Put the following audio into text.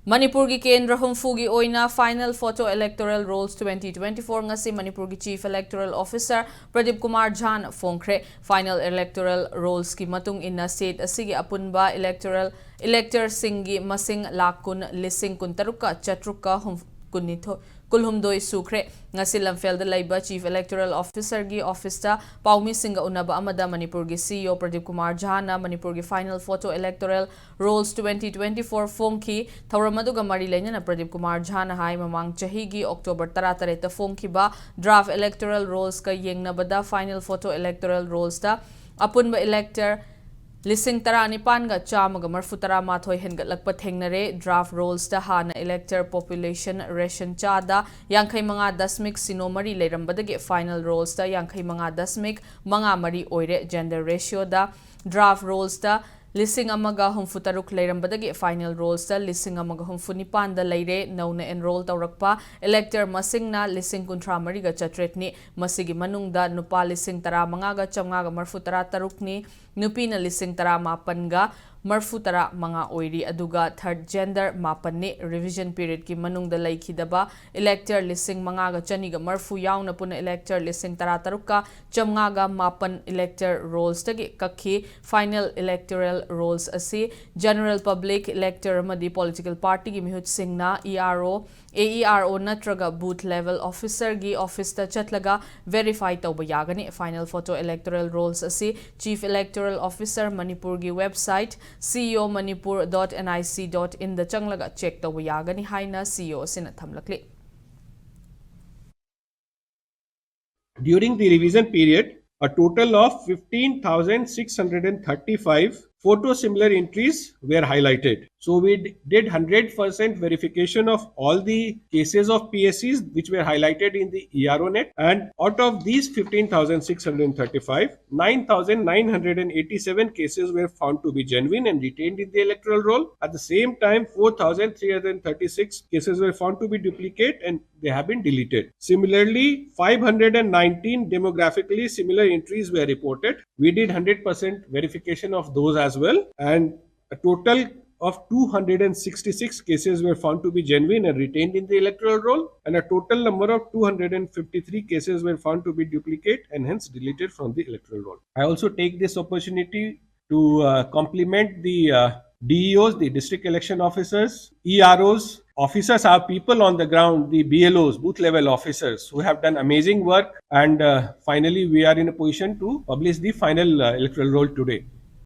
Manipur ki Kendra humfugi oina final photo electoral rolls 2024 ngasi Manipur ki Chief Electoral Officer Pradeep Kumar Jhan phongkre final electoral rolls ki matung inna state asigi apunba elector singi masing lakun lising kuntaruka chatruka kunitho kulhumdoi sukre ngasi lamfel da laiba Chief Electoral Officer gi office ta paumi singa unaba amada Manipur gi CEO Pradeep Kumar Jhana Manipur gi final photo electoral rolls 2024 phongki thawramaduga mari lainana Pradeep Kumar Jhana hai mamang chahi gi October 13 ta phongki ba draft electoral rolls ka yengnabada final photo electoral rolls ta apunba elector Lising tara nipan ga chamaga marfutara mathoi hengatlakpa thengnare draft rolls ta hana elector population ration chada yankhai manga dasmik sinomari leirambadagi final rolls ta yankhai manga dasmik manga mari oire gender ratio da draft rolls ta Lising amaga humfutaruk leirambadagi final rolls ta lising amaga humfunipan da leire nauna enroll taurakpa elector masingna lising kuntra mariga chatretni masigi manungda nupa lising tara mangaga chamgaga marfutara tarukni nupina lising tara mapanga marfutara manga oiri aduga third gender mapanni revision period ki manungda laikhidaba elector lising mangaga chaniga marfu yauna puna elector lising tara taruka chamgaga mapan elector rolls tagi kakhi final electoral rolls asi general public elector amadi political party gi mihut singna AERO natraga booth level officer gi office ta chatlaga verify tawba yagani final photo electoral rolls asi chief electoral officer Manipur gi website ceomanipur.nic.in da changlaga check tawba yagani haina CEO sina thamlakli. During the revision period, a total of 15,635 photo similar entries were highlighted. So we did 100% verification of all the cases of PSCs which were highlighted in the EROnet, and out of these 15,635, 9,987 cases were found to be genuine and retained in the electoral roll. At the same time, 4,336 cases were found to be duplicate and they have been deleted. Similarly, 519 demographically similar entries were reported. We did 100% verification of those as well, and a total of 266 cases were found to be genuine and retained in the electoral roll, and a total number of 253 cases were found to be duplicate and hence deleted from the electoral roll. I also take this opportunity to compliment the DEOs, the district election officers, EROs. Officers are people on the ground, the BLOs, booth level officers, who have done amazing work, and finally we are in a position to publish the final electoral roll today.